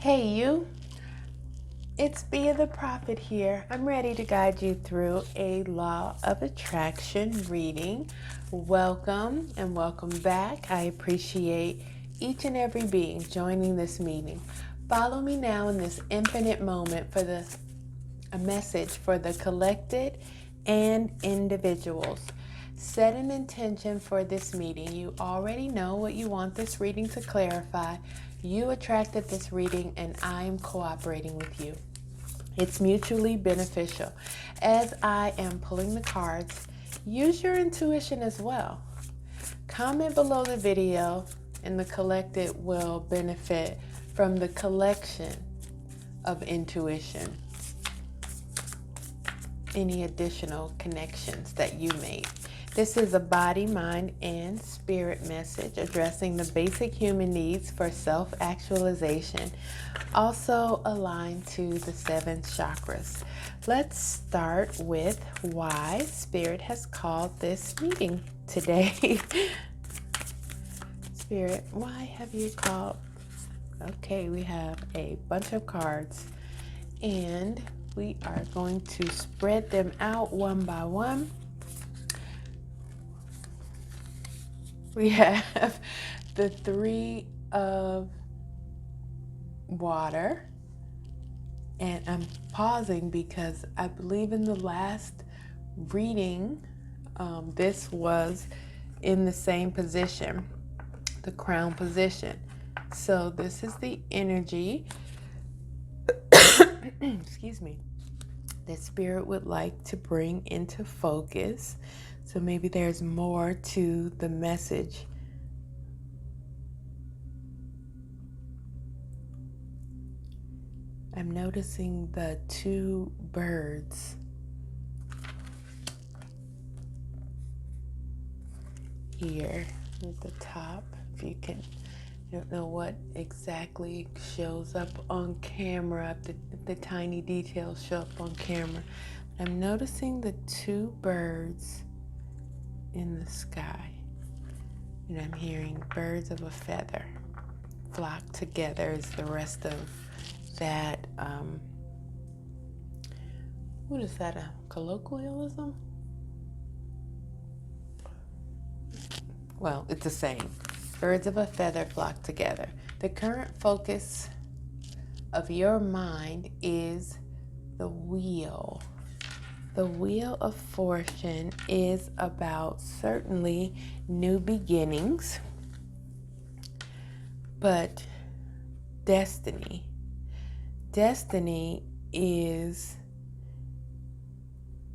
Hey you, it's Bea the Prophet here. I'm ready to guide you through a Law of Attraction reading. Welcome and welcome back. I appreciate each and every being joining this meeting. Follow me now in this infinite moment for a message for the collected and individuals. Set an intention for this meeting. You already know what you want this reading to clarify. You attracted this reading and I am cooperating with you. It's mutually beneficial. As I am pulling the cards, use your intuition as well. Comment below the video and the collected will benefit from the collection of intuition. Any additional connections that you made. This is a body, mind, and spirit message addressing the basic human needs for self-actualization, also aligned to the 7 chakras. Let's start with why Spirit has called this meeting today. Spirit, why have you called? Okay, we have a bunch of cards and we are going to spread them out one by one. We have the 3 of water, and I'm pausing because I believe in the last reading, this was in the same position, the crown position. So this is the energy, excuse me, that Spirit would like to bring into focus. So maybe there's more to the message. I'm noticing the 2 birds here at the top. If you can, I don't know what exactly shows up on camera, if the tiny details show up on camera. I'm noticing the 2 birds in the sky, and I'm hearing birds of a feather flock together is the rest of that. What is that, a colloquialism? Well, it's the same. Birds of a feather flock together. The current focus of your mind is the wheel. The Wheel of Fortune is about certainly new beginnings, but destiny. Destiny is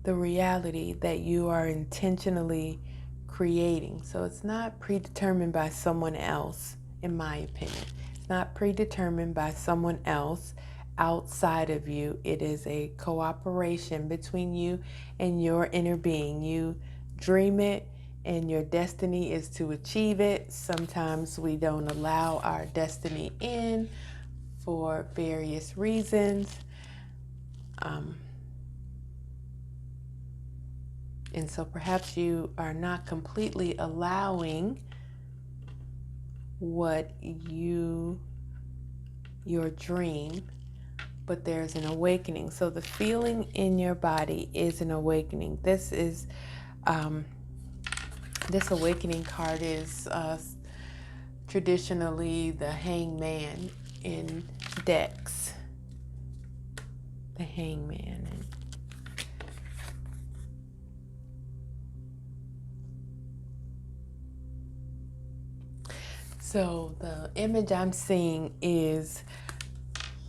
the reality that you are intentionally creating. So it's not predetermined by someone else, in my opinion. It's not predetermined by someone else outside of you. It is a cooperation between you and your inner being. You dream it and your destiny is to achieve it. Sometimes we don't allow our destiny in for various reasons. And so perhaps you are not completely allowing what your dream, but there's an awakening. So the feeling in your body is an awakening. This is, this awakening card is traditionally the hangman in decks. The hangman. So the image I'm seeing is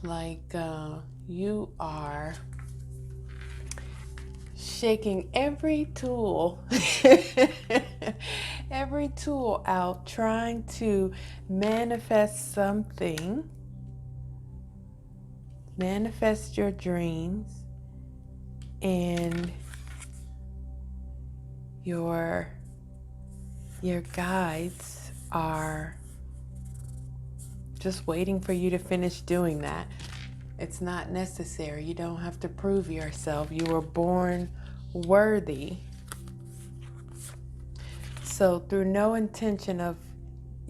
like you are shaking every tool, every tool out, trying to manifest something, manifest your dreams, and your guides are just waiting for you to finish doing that. It's not necessary. You don't have to prove yourself. You were born worthy. So through no intention of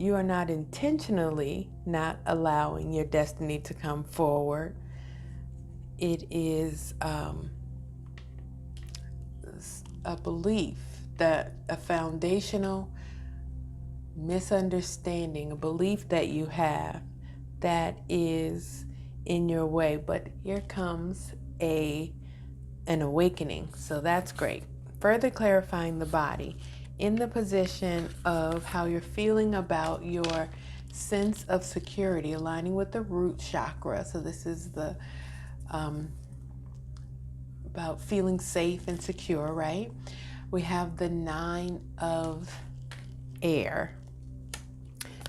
you are not intentionally not allowing your destiny to come forward. It is a belief, that a foundational misunderstanding, a belief that you have that is in your way. But here comes an awakening, so that's great. Further clarifying the body in the position of how you're feeling about your sense of security, aligning with the root chakra. So this is the about feeling safe and secure, right? We have the 9 of air.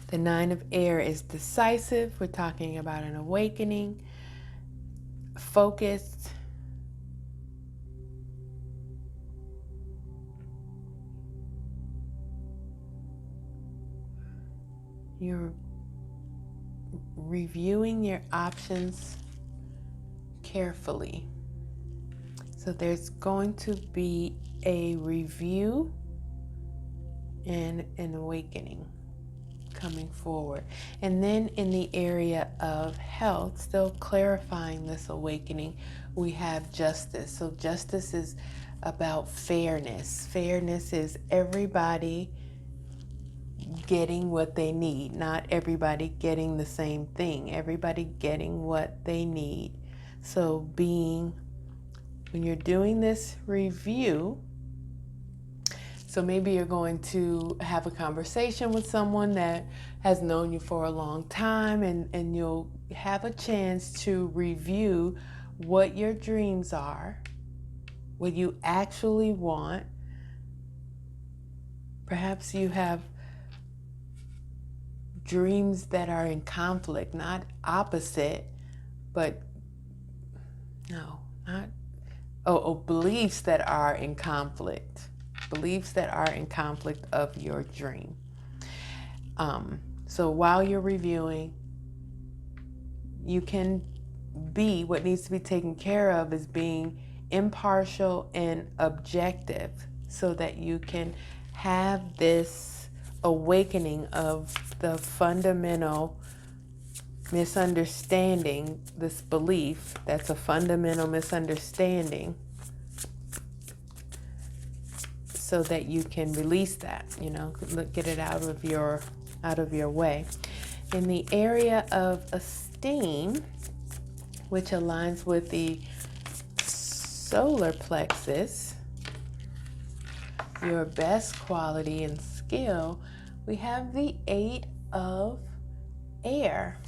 The 9 of air is decisive. We're talking about an awakening, focused, you're reviewing your options carefully. So there's going to be a review and an awakening coming forward. And then in the area of health, still clarifying this awakening, we have justice. So justice is about fairness. Fairness is everybody getting what they need, not everybody getting the same thing, everybody getting what they need. So when you're doing this review, so maybe you're going to have a conversation with someone that has known you for a long time, and you'll have a chance to review what your dreams are, what you actually want. Perhaps you have dreams that are in conflict, not opposite, but beliefs that are in conflict. Beliefs that are in conflict of your dream. So while you're reviewing, you can be, what needs to be taken care of is being impartial and objective, so that you can have this awakening of the fundamental misunderstanding, this belief that's a fundamental misunderstanding, so that you can release that, get it out of your way. In the area of esteem, which aligns with the solar plexus, your best quality and skill, we have the 8 of air.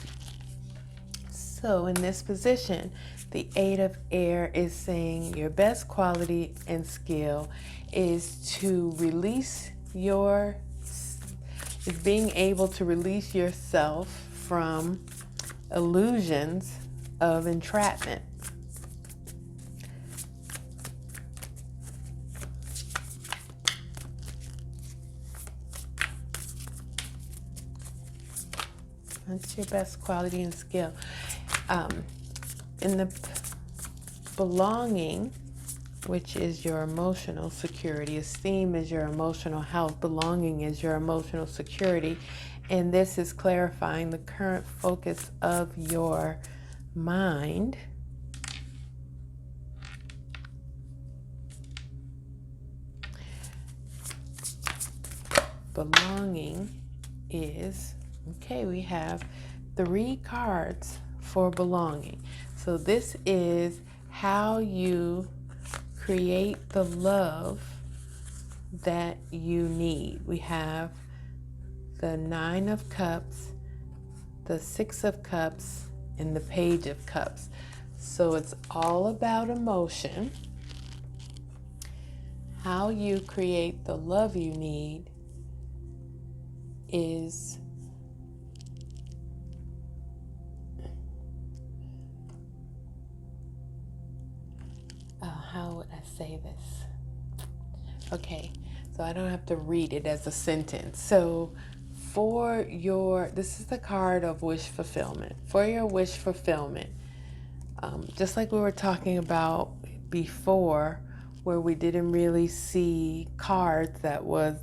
So in this position, the 8 of air is saying your best quality and skill is to release is being able to release yourself from illusions of entrapment. That's your best quality and skill. In the belonging, which is your emotional security. Esteem is your emotional health. Belonging is your emotional security. And this is clarifying the current focus of your mind. Belonging is, we have 3 cards for belonging. So this is how you create the love that you need. We have the 9 of Cups, the 6 of Cups, and the Page of Cups. So it's all about emotion. How you create the love you need is how would I say this? Okay, so I don't have to read it as a sentence. So this is the card of wish fulfillment. For your wish fulfillment, just like we were talking about before, where we didn't really see cards that was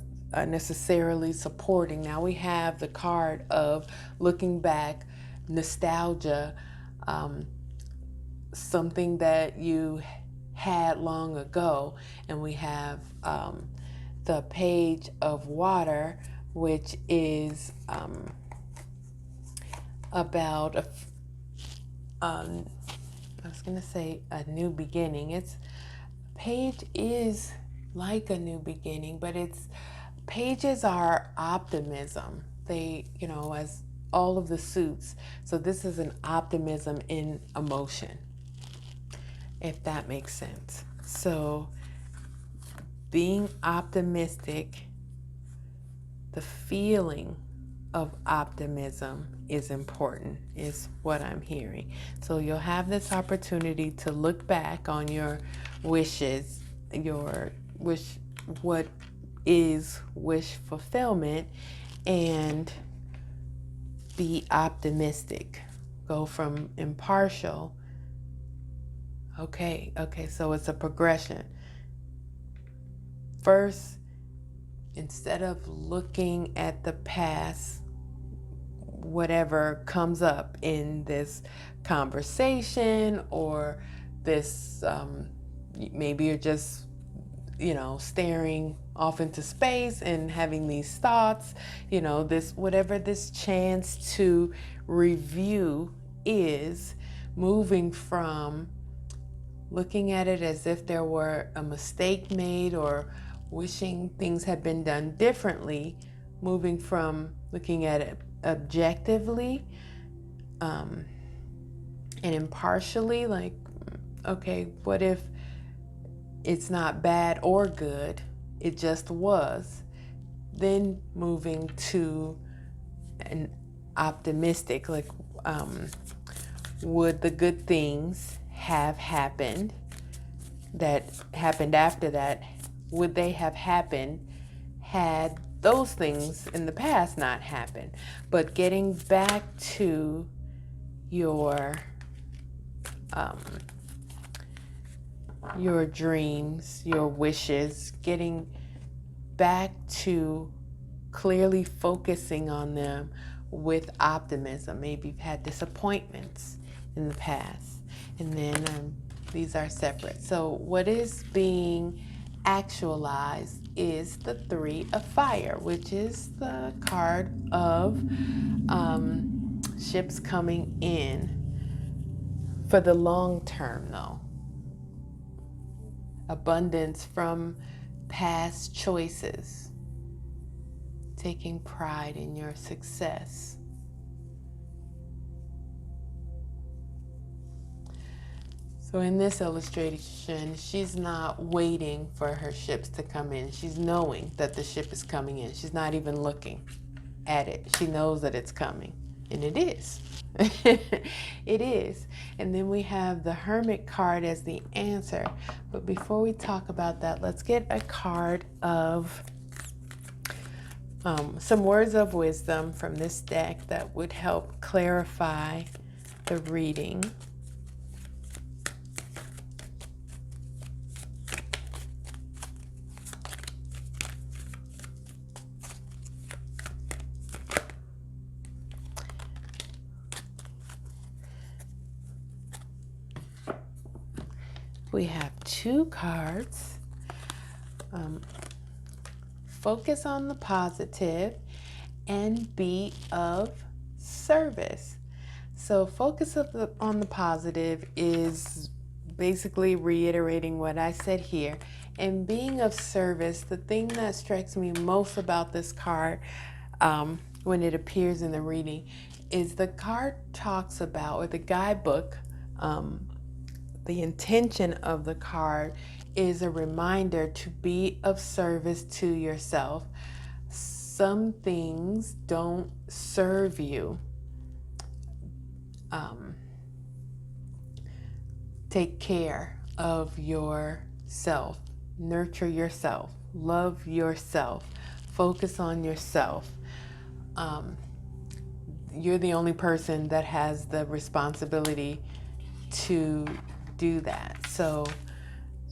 necessarily supporting. Now we have the card of looking back, nostalgia, something that you had long ago. And we have the Page of Water, which is about I was going to say a new beginning. Page is like a new beginning, but pages are optimism. They, as all of the suits. So this is an optimism in emotion, if that makes sense. So being optimistic, the feeling of optimism is important, is what I'm hearing. So you'll have this opportunity to look back on your wishes, what is wish fulfillment, and be optimistic. Go from impartial. Okay, so it's a progression. First, instead of looking at the past, whatever comes up in this conversation or this, maybe you're just, staring off into space and having these thoughts, whatever this chance to review is, moving from looking at it as if there were a mistake made or wishing things had been done differently, moving from looking at it objectively and impartially, like, okay, what if it's not bad or good, it just was, then moving to an optimistic, like, would the good things have happened that happened after that, would they have happened had those things in the past not happened? But getting back to your dreams, your wishes, getting back to clearly focusing on them with optimism. Maybe you've had disappointments in the past, and then these are separate. So what is being actualized is the Three of Fire, which is the card of ships coming in for the long term, though. Abundance from past choices, taking pride in your success. So in this illustration, she's not waiting for her ships to come in. She's knowing that the ship is coming in. She's not even looking at it. She knows that it's coming, and it is. It is. And then we have the Hermit card as the answer. But before we talk about that, let's get a card of some words of wisdom from this deck that would help clarify the reading. We have two cards. Focus on the positive and be of service. So focus on the positive is basically reiterating what I said here. And being of service, the thing that strikes me most about this card when it appears in the reading is the card talks about, or the guidebook, the intention of the card is a reminder to be of service to yourself. Some things don't serve you. Take care of yourself. Nurture yourself. Love yourself. Focus on yourself. You're the only person that has the responsibility to do that. So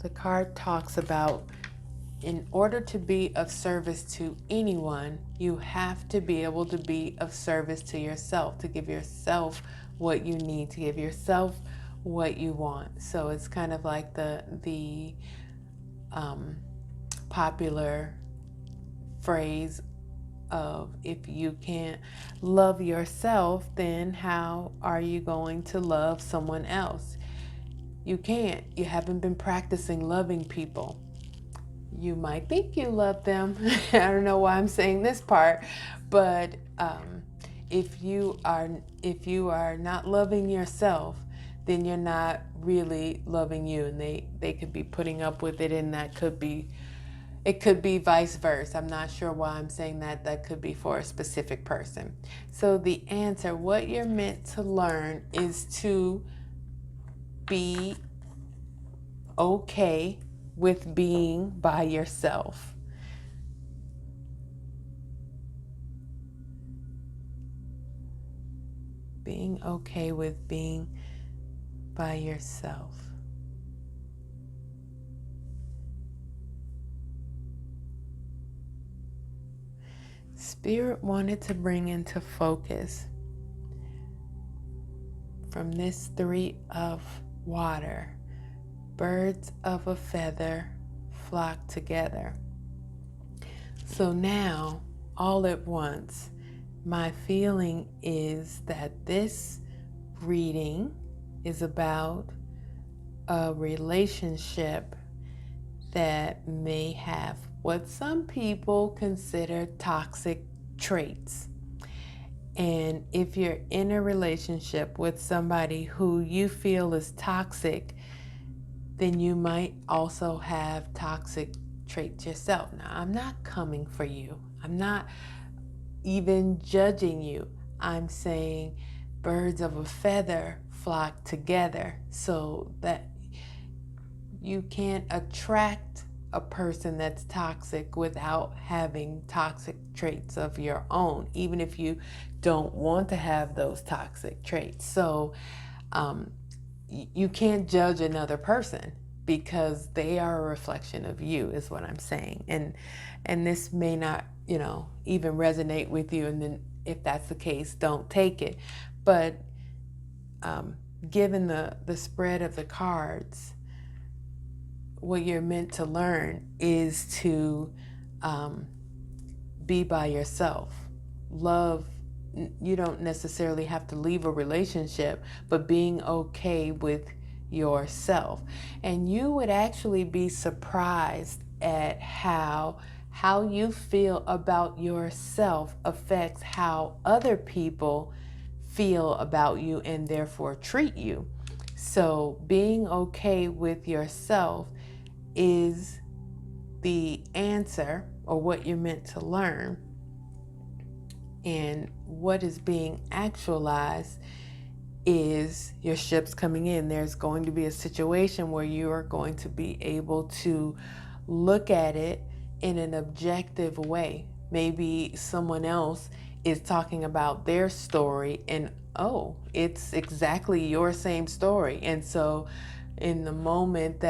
the card talks about in order to be of service to anyone, you have to be able to be of service to yourself, to give yourself what you need, to give yourself what you want. So it's kind of like the popular phrase of, if you can't love yourself, then how are you going to love someone else? You can't. You haven't been practicing loving people. You might think you love them. I don't know why I'm saying this part, but if you are not loving yourself, then you're not really loving you, and they could be putting up with it, and it could be vice versa. I'm not sure why I'm saying that. That could be for a specific person. So the answer, what you're meant to learn, is to be okay with being by yourself. Being okay with being by yourself. Spirit wanted to bring into focus from this 3 of water, birds of a feather flock together. So now, all at once, my feeling is that this reading is about a relationship that may have what some people consider toxic traits. And if you're in a relationship with somebody who you feel is toxic, then you might also have toxic traits yourself. Now, I'm not coming for you. I'm not even judging you. I'm saying birds of a feather flock together, so that you can't attract a person that's toxic without having toxic traits of your own, even if you don't want to have those toxic traits. So you can't judge another person because they are a reflection of you, is what I'm saying. And this may not, even resonate with you, and then if that's the case, don't take it. But given the spread of the cards, what you're meant to learn is to be by yourself. Love, you don't necessarily have to leave a relationship, but being okay with yourself. And you would actually be surprised at how you feel about yourself affects how other people feel about you and therefore treat you. So being okay with yourself is the answer, or what you're meant to learn. And what is being actualized is your ships coming in. There's going to be a situation where you are going to be able to look at it in an objective way. Maybe someone else is talking about their story, and it's exactly your same story. And so in the moment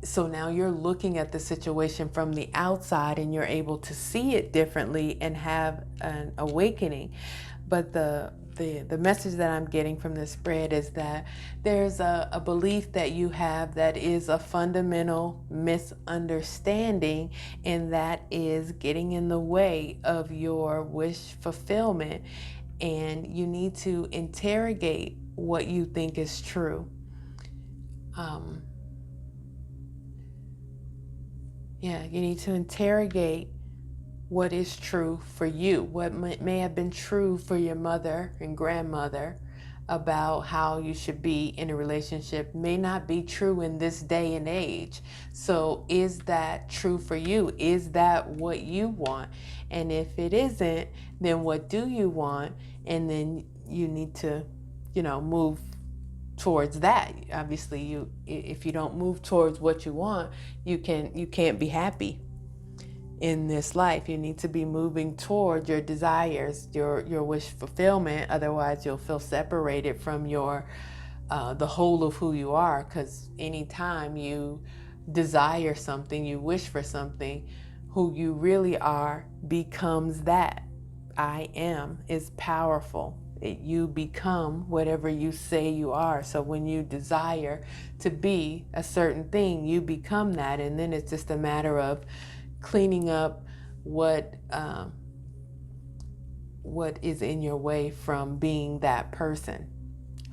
so now you're looking at the situation from the outside, and you're able to see it differently and have an awakening. But the message that I'm getting from this spread is that there's a belief that you have that is a fundamental misunderstanding, and that is getting in the way of your wish fulfillment. And you need to interrogate what you think is true. You need to interrogate what is true for you. What may have been true for your mother and grandmother about how you should be in a relationship may not be true in this day and age. So is that true for you? Is that what you want? And if it isn't, then what do you want? And then you need to, move towards that. Obviously, if you don't move towards what you want, you can't be happy in this life. You need to be moving toward your desires, your wish fulfillment. Otherwise, you'll feel separated from your the whole of who you are. Because anytime you desire something, you wish for something, who you really are becomes that. I am is powerful. You become whatever you say you are. So when you desire to be a certain thing, you become that. And then it's just a matter of cleaning up what is in your way from being that person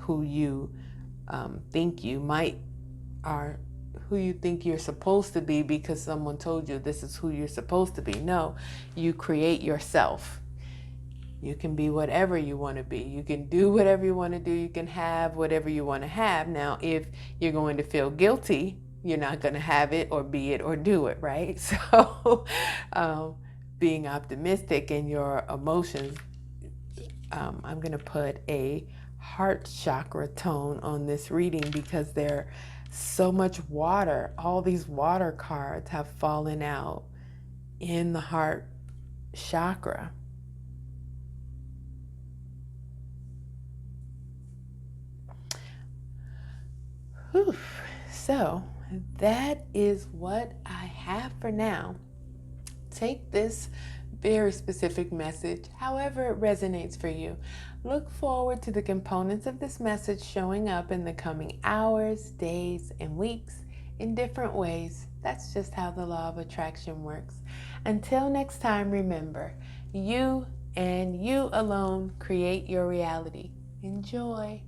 who you think you might are, who you think you're supposed to be because someone told you this is who you're supposed to be. No, you create yourself. You can be whatever you want to be. You can do whatever you want to do. You can have whatever you want to have. Now, if you're going to feel guilty, you're not going to have it or be it or do it, right? So being optimistic in your emotions, I'm going to put a heart chakra tone on this reading because there's so much water. All these water cards have fallen out in the heart chakra. Whew. So that is what I have for now. Take this very specific message, however it resonates for you. Look forward to the components of this message showing up in the coming hours, days, and weeks in different ways. That's just how the law of attraction works. Until next time, remember, you and you alone create your reality. Enjoy.